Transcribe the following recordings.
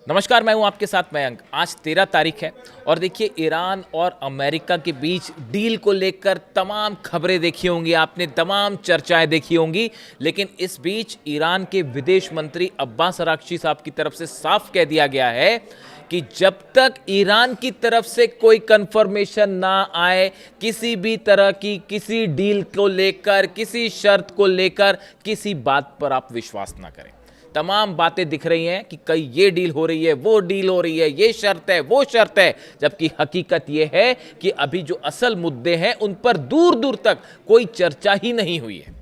नमस्कार, मैं हूं आपके साथ मयंक। आज 13 तारीख है और देखिए ईरान और अमेरिका के बीच डील को लेकर तमाम खबरें देखी होंगी आपने, तमाम चर्चाएं देखी होंगी। लेकिन इस बीच ईरान के विदेश मंत्री अब्बास अरागची साहब की तरफ से साफ कह दिया गया है कि जब तक ईरान की तरफ से कोई कंफर्मेशन ना आए, किसी भी तरह की किसी डील को लेकर, किसी शर्त को लेकर, किसी बात पर आप विश्वास ना करें। तमाम बातें दिख रही हैं कि कई ये डील हो रही है, वो डील हो रही है, ये शर्त है, वो शर्त है, जबकि हकीकत ये है कि अभी जो असल मुद्दे हैं उन पर दूर दूर तक कोई चर्चा ही नहीं हुई है।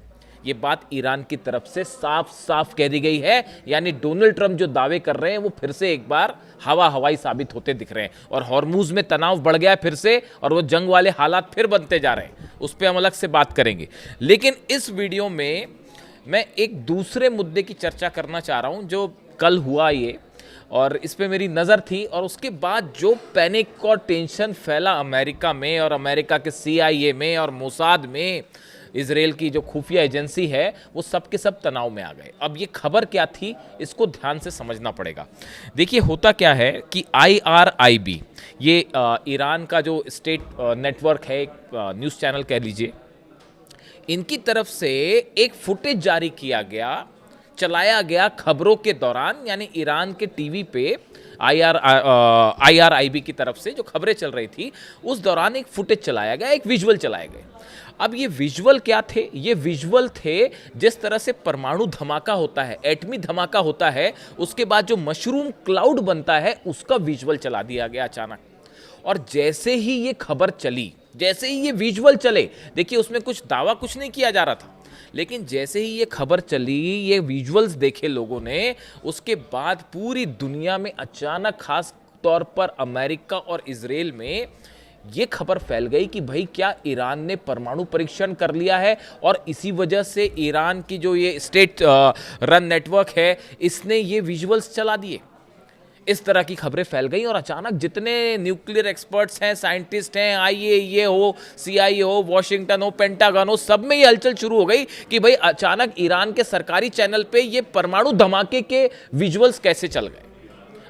ये बात ईरान की तरफ से साफ साफ कह दी गई है। यानी डोनाल्ड ट्रंप जो दावे कर रहे हैं वो फिर से एक बार हवाई साबित होते दिख रहे हैं और हॉर्मुज में तनाव बढ़ गया है फिर से, और वो जंग वाले हालात फिर बनते जा रहे हैं। उस पर हम अलग से बात करेंगे। लेकिन इस वीडियो में मैं एक दूसरे मुद्दे की चर्चा करना चाह रहा हूं जो कल हुआ ये, और इस पे मेरी नज़र थी। और उसके बाद जो पैनिक और टेंशन फैला अमेरिका में और अमेरिका के CIA में और मोसाद में, इजराइल की जो खुफिया एजेंसी है, वो सब के सब तनाव में आ गए। अब ये खबर क्या थी, इसको ध्यान से समझना पड़ेगा। देखिए होता क्या है कि IRIB, ये ईरान का जो स्टेट नेटवर्क है, एक न्यूज़ चैनल कह लीजिए, इनकी तरफ से एक फुटेज जारी किया गया, चलाया गया खबरों के दौरान। यानी ईरान के टीवी पे IRIB की तरफ से जो खबरें चल रही थी उस दौरान एक फुटेज चलाया गया, एक विजुअल चलाए गए। अब ये विजुअल क्या थे? ये विजुअल थे जिस तरह से परमाणु धमाका होता है, एटमी धमाका होता है, उसके बाद जो मशरूम क्लाउड बनता है, उसका विजुअल चला दिया गया अचानक। और जैसे ही ये खबर चली, जैसे ही ये विजुअल चले, देखिए उसमें कुछ दावा कुछ नहीं किया जा रहा था, लेकिन जैसे ही ये खबर चली, ये विजुअल्स देखे लोगों ने, उसके बाद पूरी दुनिया में अचानक, खास तौर पर अमेरिका और इजराइल में ये खबर फैल गई कि भाई क्या ईरान ने परमाणु परीक्षण कर लिया है, और इसी वजह से ईरान की जो ये स्टेट रन नेटवर्क है, इसने ये विजुअल्स चला दिए। इस तरह की खबरें फैल गई और अचानक जितने न्यूक्लियर एक्सपर्ट्स हैं, साइंटिस्ट हैं, IAEA हो, CIA हो, वॉशिंगटन हो, पेंटागन हो, सब में ये हलचल शुरू हो गई कि भाई अचानक ईरान के सरकारी चैनल पे ये परमाणु धमाके के विजुअल्स कैसे चल गए।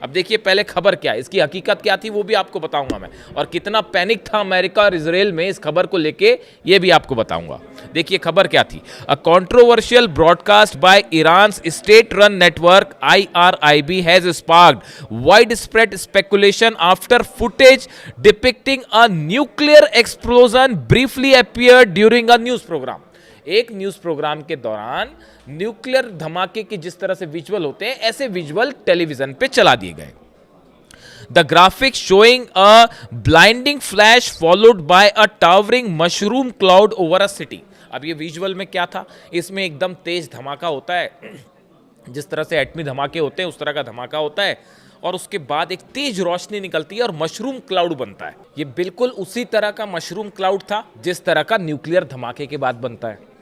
अब देखिए पहले खबर क्या है, इसकी हकीकत क्या थी, वो भी आपको बताऊंगा मैं, और कितना पैनिक था अमेरिका और इजराइल में इस खबर को लेके, ये भी आपको बताऊंगा। देखिए खबर क्या थी। A controversial broadcast by Iran's state run network IRIB has sparked wide spread speculation after footage depicting a nuclear explosion briefly appeared during a news program. एक न्यूज प्रोग्राम के दौरान न्यूक्लियर धमाके के जिस तरह से विजुअल होते हैं, ऐसे विजुअल टेलीविजन पे चला दिए गए। The graphics showing a blinding flash followed by a towering mushroom cloud over a city. अब ये विजुअल में क्या था, इसमें एकदम तेज धमाका होता है, जिस तरह से एटमी धमाके होते हैं उस तरह का धमाका होता है, और उसके बाद एक तेज रोशनी निकलती है और मशरूम क्लाउड बनता है। ये बिल्कुल उसी तरह का मशरूम क्लाउड था जिस तरह का न्यूक्लियर धमाके के बाद बनता है।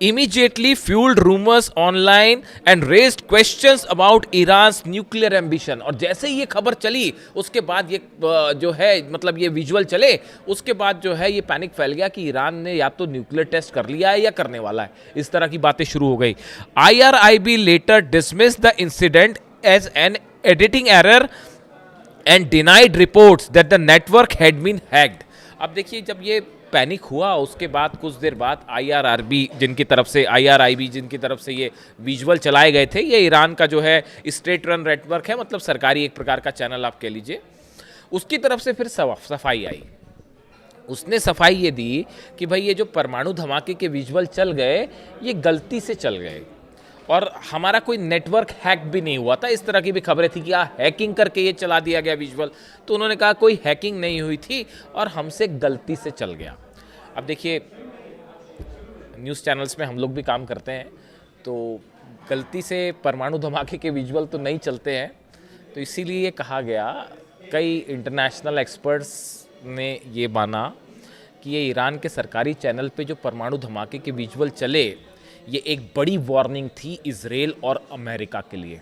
Immediately fueled rumors online and raised questions about Iran's nuclear ambition। और जैसे ही ये खबर चली उसके बाद ये जो है, मतलब ये विजुअल चले, उसके बाद जो है ये पैनिक फैल गया कि ईरान ने या तो न्यूक्लियर टेस्ट कर लिया है या करने वाला है। इस तरह की बातें शुरू हो गई। IRIB later dismissed the incident as an editing error and denied reports that the network had been hacked। अब देखिए जब ये पैनिक हुआ उसके बाद कुछ देर बाद IRIB जिनकी तरफ से ये विजुअल चलाए गए थे, ये ईरान का जो है स्टेट रन नेटवर्क है, मतलब सरकारी एक प्रकार का चैनल आप कह लीजिए, उसकी तरफ से फिर सफाई आई। उसने सफाई ये दी कि भाई ये जो परमाणु धमाके के विजुअल चल गए, ये गलती से चल गए और हमारा कोई नेटवर्क हैक भी नहीं हुआ था। इस तरह की भी खबरें थी कि हैकिंग करके ये चला दिया गया विजुअल, तो उन्होंने कहा कोई हैकिंग नहीं हुई थी और हमसे गलती से चल गया। अब देखिए न्यूज़ चैनल्स में हम लोग भी काम करते हैं, तो गलती से परमाणु धमाके के विजुअल तो नहीं चलते हैं, तो इसीलिए ये कहा गया, कई इंटरनेशनल एक्सपर्ट्स ने ये माना कि ये ईरान के सरकारी चैनल पे जो परमाणु धमाके के विजुअल चले, ये एक बड़ी वार्निंग थी इजराइल और अमेरिका के लिए।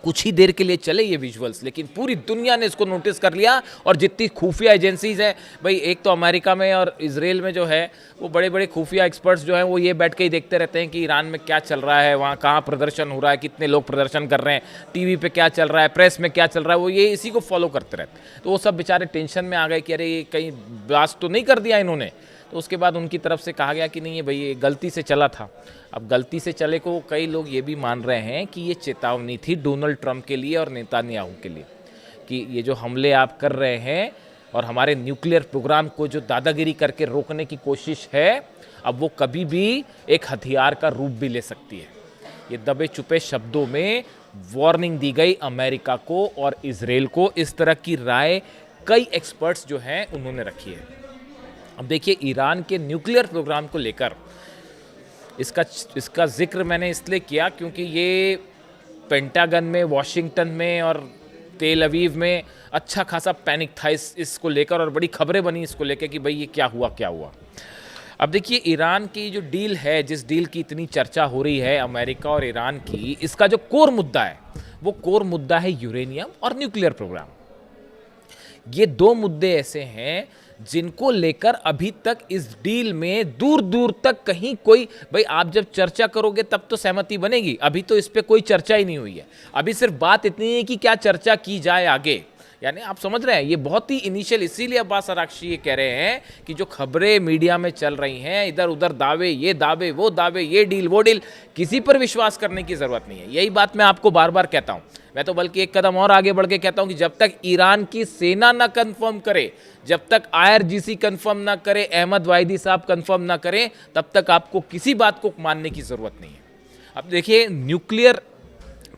कुछ ही देर के लिए चले ये विजुअल्स, लेकिन पूरी दुनिया ने इसको नोटिस कर लिया। और जितनी खुफिया एजेंसीज हैं भाई, एक तो अमेरिका में और इजराइल में जो है वो बड़े बड़े खुफिया एक्सपर्ट्स जो हैं वो ये बैठ के ही देखते रहते हैं कि ईरान में क्या चल रहा है, वहाँ कहाँ प्रदर्शन हो रहा है, कितने लोग प्रदर्शन कर रहे हैं, टीवी पे क्या चल रहा है, प्रेस में क्या चल रहा है, वो ये इसी को फॉलो करते रहते हैं। तो वो सब बेचारे टेंशन में आ गए कि अरे ये कहीं ब्लास्ट तो नहीं कर दिया इन्होंने। तो उसके बाद उनकी तरफ से कहा गया कि नहीं, ये भाई ये गलती से चला था। अब गलती से चले को कई लोग ये भी मान रहे हैं कि ये चेतावनी थी डोनाल्ड ट्रंप के लिए और नेतान्याहू के लिए कि ये जो हमले आप कर रहे हैं और हमारे न्यूक्लियर प्रोग्राम को जो दादागिरी करके रोकने की कोशिश है, अब वो कभी भी एक हथियार का रूप भी ले सकती है। ये दबे छुपे शब्दों में वार्निंग दी गई अमेरिका को और इजराइल को। इस तरह की राय कई एक्सपर्ट्स जो हैं उन्होंने रखी है। अब देखिए, ईरान के न्यूक्लियर प्रोग्राम को लेकर इसका जिक्र मैंने इसलिए किया क्योंकि ये पेंटागन में, वॉशिंगटन में और तेल अवीव में अच्छा खासा पैनिक था इसको लेकर, और बड़ी खबरें बनी इसको लेकर कि भाई ये क्या हुआ। अब देखिए, ईरान की जो डील है, जिस डील की इतनी चर्चा हो रही है अमेरिका और ईरान की, इसका जो कोर मुद्दा है वो कोर मुद्दा है यूरेनियम और न्यूक्लियर प्रोग्राम। ये दो मुद्दे ऐसे हैं जिनको लेकर अभी तक इस डील में दूर दूर तक कहीं कोई, भाई आप जब चर्चा करोगे तब तो सहमति बनेगी, अभी तो इस पे कोई चर्चा ही नहीं हुई है। अभी सिर्फ बात इतनी है कि क्या चर्चा की जाए आगे, यानी आप समझ रहे हैं ये बहुत ही इनिशियल। इसीलिए अब्बास अरागची ये कह रहे हैं कि जो खबरें मीडिया में चल रही हैं, इधर उधर दावे, ये दावे वो दावे, ये डील वो डील, किसी पर विश्वास करने की जरूरत नहीं है। यही बात मैं आपको बार बार कहता हूं। मैं तो बल्कि एक कदम और आगे बढ़ के कहता हूं कि जब तक ईरान की सेना ना कंफर्म करे, जब तक IRGC कंफर्म ना करे, अहमद वाहिदी साहब कंफर्म ना करें, तब तक आपको किसी बात को मानने की जरूरत नहीं है। अब देखिए, न्यूक्लियर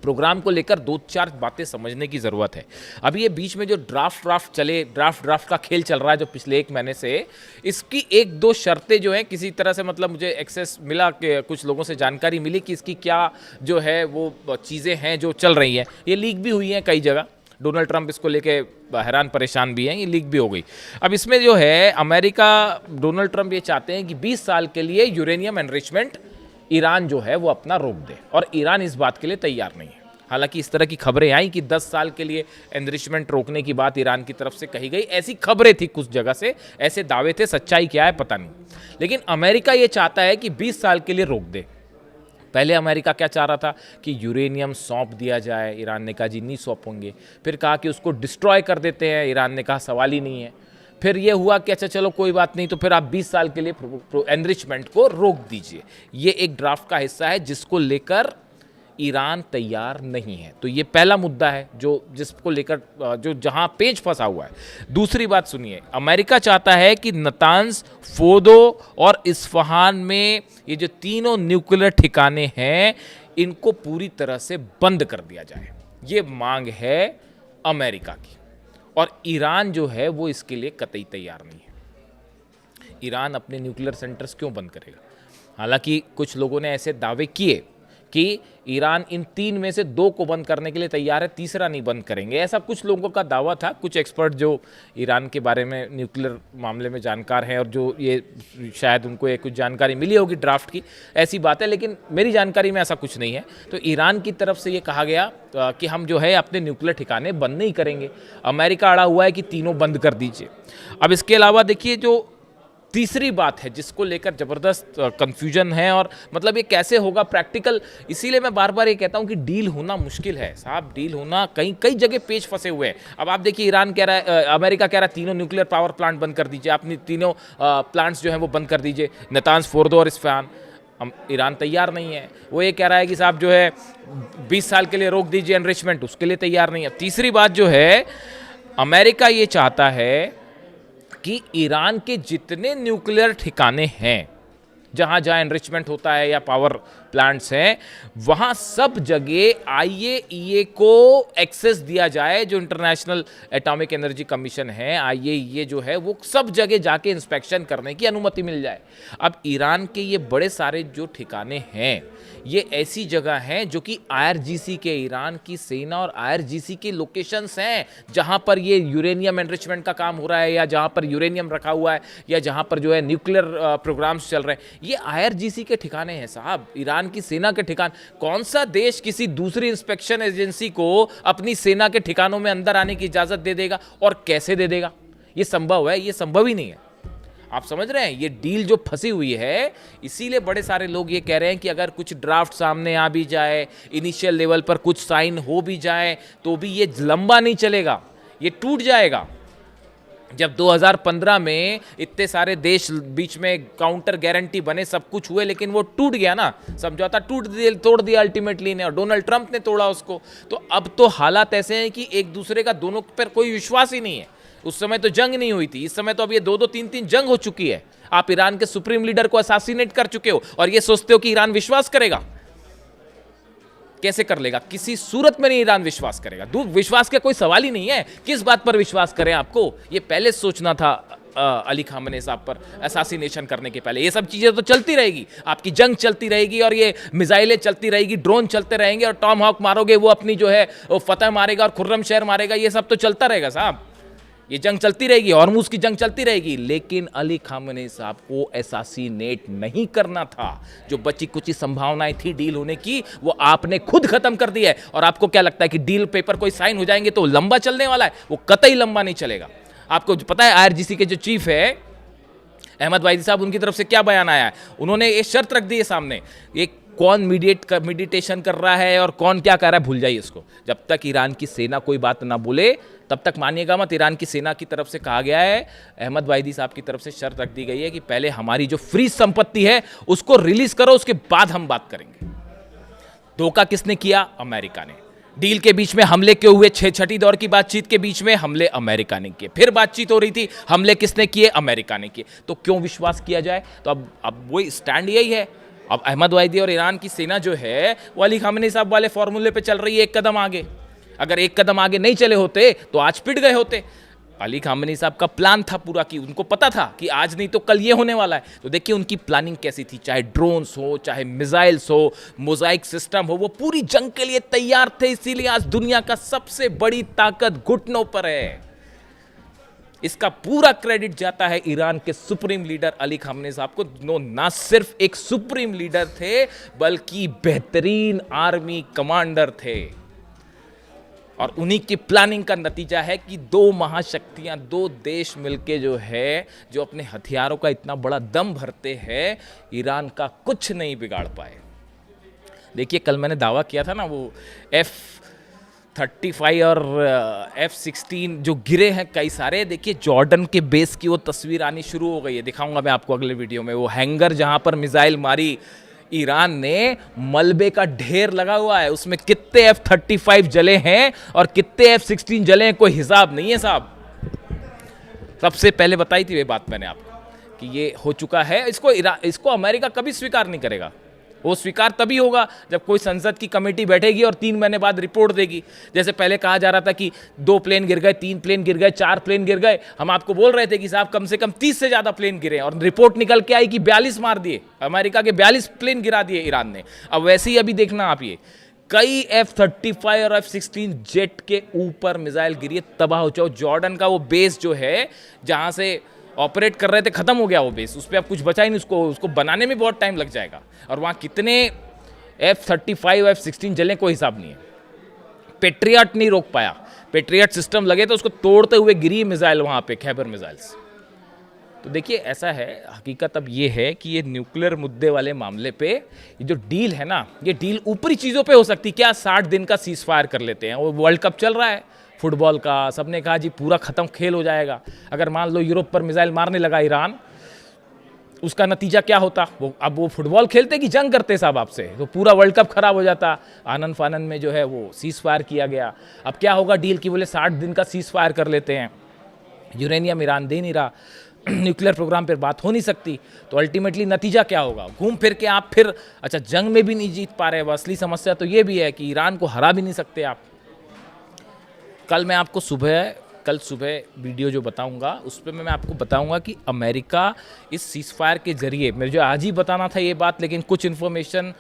प्रोग्राम को लेकर दो चार बातें समझने की ज़रूरत है। अभी ये बीच में जो ड्राफ्ट का खेल चल रहा है जो पिछले एक महीने से, इसकी एक दो शर्तें जो हैं किसी तरह से, मतलब मुझे एक्सेस मिला कि कुछ लोगों से जानकारी मिली कि इसकी क्या जो है वो चीज़ें हैं जो चल रही हैं। ये लीक भी हुई हैं कई जगह, डोनाल्ड ट्रंप इसको लेके हैरान परेशान भी हैं, ये लीक भी हो गई। अब इसमें जो है अमेरिका, डोनाल्ड ट्रंप ये चाहते हैं कि 20 साल के लिए यूरेनियम एनरिचमेंट ईरान जो है वो अपना रोक दे, और ईरान इस बात के लिए तैयार नहीं है। हालांकि इस तरह की खबरें आई कि 10 साल के लिए एनरिचमेंट रोकने की बात ईरान की तरफ से कही गई, ऐसी खबरें थी कुछ जगह से, ऐसे दावे थे, सच्चाई क्या है पता नहीं। लेकिन अमेरिका ये चाहता है कि 20 साल के लिए रोक दे। पहले अमेरिका क्या चाह रहा था कि यूरेनियम सौंप दिया जाए, ईरान ने कहा जी नहीं सौंपेंगे। फिर कहा कि उसको डिस्ट्रॉय कर देते हैं, ईरान ने कहा सवाल ही नहीं है। फिर ये हुआ कि अच्छा चलो कोई बात नहीं, तो फिर आप 20 साल के लिए एनरिचमेंट को रोक दीजिए। ये एक ड्राफ्ट का हिस्सा है जिसको लेकर ईरान तैयार नहीं है। तो ये पहला मुद्दा है जिसको लेकर जो जहां पेच फंसा हुआ है। दूसरी बात सुनिए, अमेरिका चाहता है कि नतांज, फोर्दो और इस्फहान में ये जो तीनों न्यूक्लियर ठिकाने हैं इनको पूरी तरह से बंद कर दिया जाए। ये मांग है अमेरिका की, और ईरान जो है वो इसके लिए कतई तैयार नहीं है। ईरान अपने न्यूक्लियर सेंटर्स क्यों बंद करेगा? हालांकि कुछ लोगों ने ऐसे दावे किए कि ईरान इन 3 में से 2 को बंद करने के लिए तैयार है, तीसरा नहीं बंद करेंगे, ऐसा कुछ लोगों का दावा था। कुछ एक्सपर्ट जो ईरान के बारे में, न्यूक्लियर मामले में जानकार हैं, और जो ये शायद उनको ये कुछ जानकारी मिली होगी ड्राफ्ट की, ऐसी बात है, लेकिन मेरी जानकारी में ऐसा कुछ नहीं है। तो ईरान की तरफ से ये कहा गया कि हम जो है अपने न्यूक्लियर ठिकाने बंद नहीं करेंगे। अमेरिका अड़ा हुआ है कि तीनों बंद कर दीजिए। अब इसके अलावा देखिए, जो तीसरी बात है जिसको लेकर ज़बरदस्त कंफ्यूजन है, और मतलब ये कैसे होगा प्रैक्टिकल, इसीलिए मैं बार बार ये कहता हूँ कि डील होना मुश्किल है साहब। डील होना कई जगह पेच फंसे हुए हैं। अब आप देखिए, ईरान कह रहा है, अमेरिका कह रहा है तीनों न्यूक्लियर पावर प्लांट बंद कर दीजिए, अपनी तीनों प्लांट्स जो हैं वो बंद कर दीजिए, नतांज, फोर्दो और इस्फहान। ईरान तैयार नहीं है। वो ये कह रहा है कि साहब जो है 20 साल के लिए रोक दीजिए एनरिचमेंट, उसके लिए तैयार नहीं है। तीसरी बात जो है, अमेरिका ये चाहता है कि ईरान के जितने न्यूक्लियर ठिकाने हैं, जहाँ जहाँ एनरिचमेंट होता है या पावर प्लांट्स हैं, वहाँ सब जगह IAEA को एक्सेस दिया जाए। जो इंटरनेशनल एटॉमिक एनर्जी कमीशन है, IAEA जो है, वो सब जगह जाके इंस्पेक्शन करने की अनुमति मिल जाए। अब ईरान के ये बड़े सारे जो ठिकाने हैं, ये ऐसी जगह हैं जो कि IRGC के, ईरान की सेना और IRGC के लोकेशंस हैं, जहाँ पर ये यूरेनियम एनरिचमेंट का काम हो रहा है, या जहाँ पर यूरेनियम रखा हुआ है, या जहाँ पर जो है न्यूक्लियर प्रोग्राम्स चल रहे हैं, ये IRGC के ठिकाने हैं साहब। ईरान ईरान की सेना के ठिकान, कौन सा देश किसी दूसरी इंस्पेक्शन एजेंसी को अपनी सेना के ठिकानों में अंदर आने की इजाजत दे देगा और कैसे दे देगा? ये संभव है? ये संभव ही नहीं है। आप समझ रहे हैं ये डील जो फंसी हुई है, इसीलिए बड़े सारे लोग ये कह रहे हैं कि अगर कुछ ड्राफ्ट सामने आ भी जाए, इनिशियल लेवल पर कुछ साइन हो भी जाए, तो भी ये लंबा नहीं चलेगा, ये टूट जाएगा। जब 2015 में इतने सारे देश बीच में काउंटर गारंटी बने, सब कुछ हुए, लेकिन वो टूट गया ना, समझौता तोड़ दिया अल्टीमेटली ने, और डोनाल्ड ट्रंप ने तोड़ा उसको। तो अब तो हालात ऐसे हैं कि एक दूसरे का दोनों पर कोई विश्वास ही नहीं है। उस समय तो जंग नहीं हुई थी, इस समय तो अब ये 2-2, 3-3 जंग हो चुकी है। आप ईरान के सुप्रीम लीडर को असैसिनेट कर चुके हो और ये सोचते हो कि ईरान विश्वास करेगा। कैसे कर लेगा? किसी सूरत में नहीं ईरान विश्वास करेगा। विश्वास का कोई सवाल ही नहीं है। किस बात पर विश्वास करें? आपको ये पहले सोचना था अली खामेनी साहब पर असैसिनेशन करने के पहले। ये सब चीजें तो चलती रहेगी, आपकी जंग चलती रहेगी और ये मिसाइलें चलती रहेगी, ड्रोन चलते रहेंगे, और टॉम हॉक मारोगे, वो अपनी जो है वो फतेह मारेगा और खुर्रम शहर मारेगा। ये सब तो चलता रहेगा साहब, ये जंग चलती रहेगी, हॉर्मुज की जंग चलती रहेगी। लेकिन अली खामेनी साहब को असैसिनेट नहीं करना था। जो बची कुची संभावनाएं थी डील होने की, वो आपने खुद खत्म कर दी है। और आपको क्या लगता है कि डील पेपर कोई साइन हो जाएंगे तो लंबा चलने वाला है? वो कतई लंबा नहीं चलेगा। आपको पता है IRGC के जो चीफ है अहमद वाइदी साहब, उनकी तरफ से क्या बयान आया है? उन्होंने एक शर्त रख दी है सामने, एक कौन मेडिटेशन कर रहा है और कौन क्या कर रहा है, भूल जाइए इसको। जब तक ईरान की सेना कोई बात ना बोले तब तक मानिएगा मत। ईरान की सेना की तरफ से कहा गया है, अहमद वाइदी साहब की तरफ से शर्त रख दी गई है कि पहले हमारी जो फ्रीज संपत्ति है उसको रिलीज करो, उसके बाद हम बात करेंगे। धोखा किसने किया? अमेरिका ने। डील के बीच में हमले क्यों हुए? छठी दौर की बातचीत के बीच में हमले अमेरिका ने किए। फिर बातचीत हो रही थी, हमले किसने किए? अमेरिका ने किए। तो क्यों विश्वास किया जाए? तो अब वही स्टैंड यही है। अब अहमद वाइदी और ईरान की सेना जो है वो अली खामेनी साहब वाले फॉर्मूले पे चल रही है, एक कदम आगे। अगर एक कदम आगे नहीं चले होते तो आज पिट गए होते। अली खामेनी साहब का प्लान था पूरा, कि उनको पता था कि आज नहीं तो कल ये होने वाला है। तो देखिए उनकी प्लानिंग कैसी थी, चाहे ड्रोन्स हो, चाहे मिसाइल्स हो, मोजाइक सिस्टम हो, वो पूरी जंग के लिए तैयार थे। इसीलिए आज दुनिया का सबसे बड़ी ताकत घुटनों पर है। इसका पूरा क्रेडिट जाता है ईरान के सुप्रीम लीडर अली खामेनी साहब को। नो, ना सिर्फ एक सुप्रीम लीडर थे बल्कि बेहतरीन आर्मी कमांडर थे। और उन्हीं की प्लानिंग का नतीजा है कि दो महाशक्तियां, दो देश मिलके जो है, जो अपने हथियारों का इतना बड़ा दम भरते हैं, ईरान का कुछ नहीं बिगाड़ पाए। देखिए कल मैंने दावा किया था ना, वो F-35 और F-16 जो गिरे हैं कई सारे। देखिए जॉर्डन के बेस की वो तस्वीर आनी शुरू हो गई है, दिखाऊंगा मैं आपको अगले वीडियो में। वो हैंगर जहां पर मिसाइल मारी ईरान ने, मलबे का ढेर लगा हुआ है, उसमें कितने F-35 जले हैं और कितने F-16 जले हैं, कोई हिसाब नहीं है साहब। सबसे पहले बताई थी ये बात मैंने आपको कि ये हो चुका है। इसको अमेरिका कभी स्वीकार नहीं करेगा। वो स्वीकार तभी होगा जब कोई संसद की कमेटी बैठेगी और 3 महीने बाद रिपोर्ट देगी। जैसे पहले कहा जा रहा था कि 2 प्लेन गिर गए, 3 प्लेन गिर गए, 4 प्लेन गिर गए। हम आपको बोल रहे थे कि साहब कम से कम 30 से ज़्यादा प्लेन गिरे, और रिपोर्ट निकल के आई कि 42 मार दिए, अमेरिका के 42 प्लेन गिरा दिए ईरान ने। अब वैसे ही अभी देखना आप, ये कई F-35 और F-16 जेट के ऊपर मिसाइल गिरी है, तबाह हो जाओ। जॉर्डन का वो बेस जो है जहाँ से ऑपरेट कर रहे थे, खत्म हो गया वो बेस, उस पर अब कुछ बचा ही नहीं। उसको बनाने में बहुत टाइम लग जाएगा। और वहाँ कितने F-35 F-16 जले कोई हिसाब नहीं है। पेट्रियट नहीं रोक पाया, पेट्रियट सिस्टम लगे तो उसको तोड़ते हुए गिरी मिसाइल वहाँ पे, खैबर मिसाइल्स। तो देखिए ऐसा है, हकीकत अब ये है कि ये न्यूक्लियर मुद्दे वाले मामले पे ये जो डील है ना, ये डील ऊपरी चीज़ों पे हो सकती। क्या 60 दिन का सीज फायर कर लेते हैं, वो वर्ल्ड कप चल रहा है फुटबॉल का, सबने कहा जी पूरा ख़त्म खेल हो जाएगा। अगर मान लो यूरोप पर मिसाइल मारने लगा ईरान, उसका नतीजा क्या होता? अब वो फुटबॉल खेलते कि जंग करते साहब आपसे, तो पूरा वर्ल्ड कप खराब हो जाता। आनंद फानंद में जो है वो सीज फायर किया गया। अब क्या होगा डील की, बोले 60 दिन का सीज फायर कर लेते हैं, यूरेनियम ईरान दे नहीं रहा, न्यूक्लियर प्रोग्राम पर बात हो नहीं सकती। तो अल्टीमेटली नतीजा क्या होगा? घूम फिर के आप फिर अच्छा जंग में भी नहीं जीत पा रहे। असली समस्या तो ये भी है कि ईरान को हरा भी नहीं सकते आप। कल मैं आपको कल सुबह वीडियो जो बताऊंगा उस पर मैं आपको बताऊंगा कि अमेरिका इस सीज फायर के जरिए, मेरे जो आज ही बताना था ये बात, लेकिन कुछ इन्फॉर्मेशन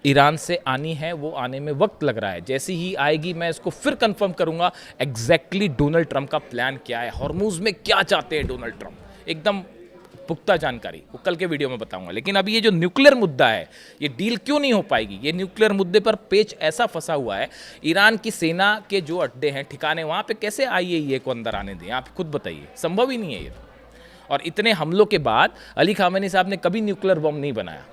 ईरान से आनी है, वो आने में वक्त लग रहा है। जैसी ही आएगी मैं इसको फिर कंफर्म करूंगा एग्जैक्टली डोनाल्ड ट्रंप का प्लान क्या है, हॉर्मुज में क्या चाहते हैं डोनाल्ड ट्रंप। एकदम पुख्ता जानकारी, वो कल के वीडियो में बताऊंगा। लेकिन अब ये जो न्यूक्लियर मुद्दा है, ये डील क्यों नहीं हो पाएगी? ये न्यूक्लियर मुद्दे पर पेच ऐसा फंसा हुआ है, ईरान की सेना के जो अड्डे हैं, ठिकाने, वहाँ पे कैसे IAEA को अंदर आने दें? आप खुद बताइए, संभव ही नहीं है ये। और इतने हमलों के बाद अली खामेनी साहब ने कभी न्यूक्लियर बम नहीं बनाया।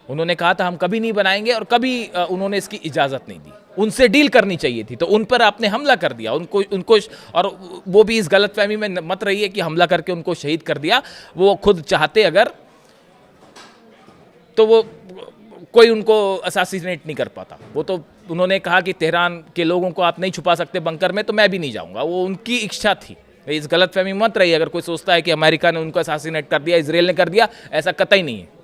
उन्होंने कहा था हम कभी नहीं बनाएंगे, और कभी उन्होंने इसकी इजाज़त नहीं दी। उनसे डील करनी चाहिए थी, तो उन पर आपने हमला कर दिया, उनको और वो भी इस गलतफहमी में मत रहिए कि हमला करके उनको शहीद कर दिया। वो खुद चाहते अगर, तो वो कोई उनको असासिनेट नहीं कर पाता। वो तो उन्होंने कहा कि तेहरान के लोगों को आप नहीं छुपा सकते बंकर में, तो मैं भी नहीं जाऊँगा। वो उनकी इच्छा थी। इस गलतफहमी मत रहिए। अगर कोई सोचता है कि अमेरिका ने उनको असासिनेट कर दिया, इसराइल ने कर दिया, ऐसा कतई नहीं है।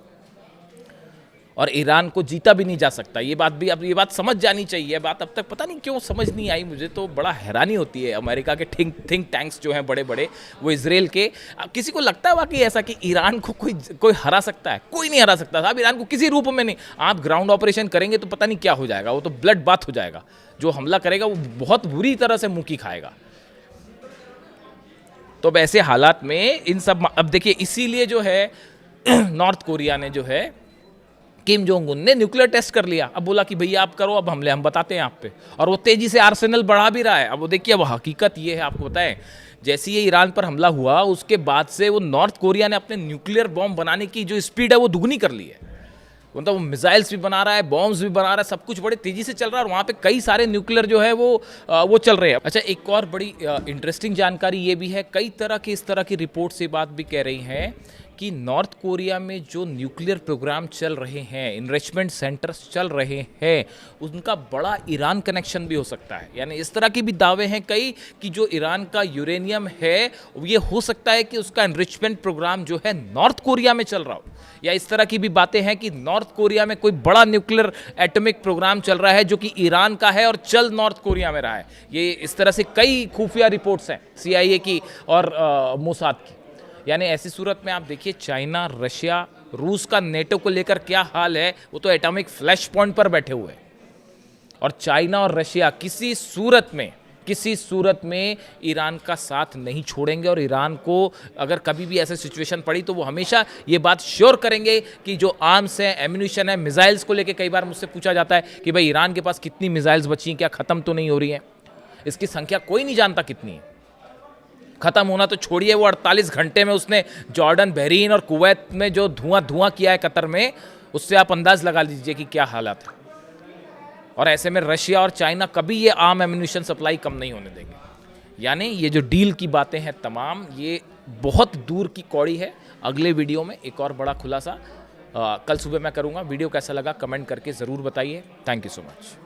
और ईरान को जीता भी नहीं जा सकता। ये बात भी, अब ये बात समझ जानी चाहिए। बात अब तक पता नहीं क्यों समझ नहीं आई, मुझे तो बड़ा हैरानी होती है। अमेरिका के थिंक टैंक्स जो हैं बड़े बड़े, वो इसराइल के, किसी को लगता है वाकई ऐसा कि ईरान को कोई हरा सकता है? कोई नहीं हरा सकता साहब ईरान को, किसी रूप में नहीं। आप ग्राउंड ऑपरेशन करेंगे तो पता नहीं क्या हो जाएगा, वो तो ब्लड बाथ हो जाएगा। जो हमला करेगा वो बहुत बुरी तरह से मुंह की खाएगा। तो अब ऐसे हालात में इन सब, अब देखिए इसीलिए जो है नॉर्थ कोरिया ने जो है, किम जोंग उन ने न्यूक्लियर टेस्ट कर लिया। अब बोला कि भैया आप करो, अब हमले हम बताते हैं आप पे। और वो तेजी से आर्सेनल बढ़ा भी रहा है। अब वो देखिए, अब हकीकत ये है, आपको बताएं, जैसे ये ईरान पर हमला हुआ उसके बाद से वो नॉर्थ कोरिया ने अपने न्यूक्लियर बॉम्ब बनाने की जो स्पीड है वो दुगनी कर ली है। मतलब वो मिसाइल्स भी बना रहा है, बॉम्ब्स भी बना रहा है, सब कुछ बड़े तेजी से चल रहा है। और वहाँ पे कई सारे न्यूक्लियर जो है वो चल रहे हैं। अच्छा, एक और बड़ी इंटरेस्टिंग जानकारी ये भी है, कई तरह की इस तरह की रिपोर्ट से बात भी कह रही हैं कि नॉर्थ कोरिया में जो न्यूक्लियर प्रोग्राम चल रहे हैं, इनरिचमेंट सेंटर्स चल रहे हैं, उनका बड़ा ईरान कनेक्शन भी हो सकता है। यानी इस तरह के भी दावे हैं कई कि जो ईरान का यूरेनियम है, ये हो सकता है कि उसका इनरिचमेंट प्रोग्राम जो है नॉर्थ कोरिया में चल रहा हो। या इस तरह की भी बातें हैं कि नॉर्थ कोरिया में कोई बड़ा न्यूक्लियर एटॉमिक प्रोग्राम चल रहा है जो कि ईरान का है और चल नॉर्थ कोरिया में रहा है। ये इस तरह से कई खुफिया रिपोर्ट्स हैं CIA की और मोसाद की। यानी ऐसी सूरत में आप देखिए, चाइना, रशिया, रूस का नेटो को लेकर क्या हाल है। वो तो एटॉमिक फ्लैश पॉइंट पर बैठे हुए हैं। और चाइना और रशिया किसी सूरत में ईरान का साथ नहीं छोड़ेंगे। और ईरान को अगर कभी भी ऐसी सिचुएशन पड़ी तो वो हमेशा ये बात श्योर करेंगे कि जो आर्म्स हैं, एम्यूनिशन है, मिसाइल्स को लेकर कई बार मुझसे पूछा जाता है कि भाई ईरान के पास कितनी मिसाइल्स बची हैं, क्या ख़त्म तो नहीं हो रही हैं? इसकी संख्या कोई नहीं जानता कितनी है। ख़त्म होना तो छोड़िए, वो 48 घंटे में उसने जॉर्डन, बहरीन और कुवैत में जो धुआं किया है कतर में, उससे आप अंदाज़ लगा लीजिए कि क्या हालात है। और ऐसे में रशिया और चाइना कभी ये आर्म एम्यूनिशन सप्लाई कम नहीं होने देंगे। यानी ये जो डील की बातें हैं तमाम, ये बहुत दूर की कौड़ी है। अगले वीडियो में एक और बड़ा खुलासा कल सुबह मैं करूँगा। वीडियो कैसा लगा कमेंट करके ज़रूर बताइए। Thank you so much.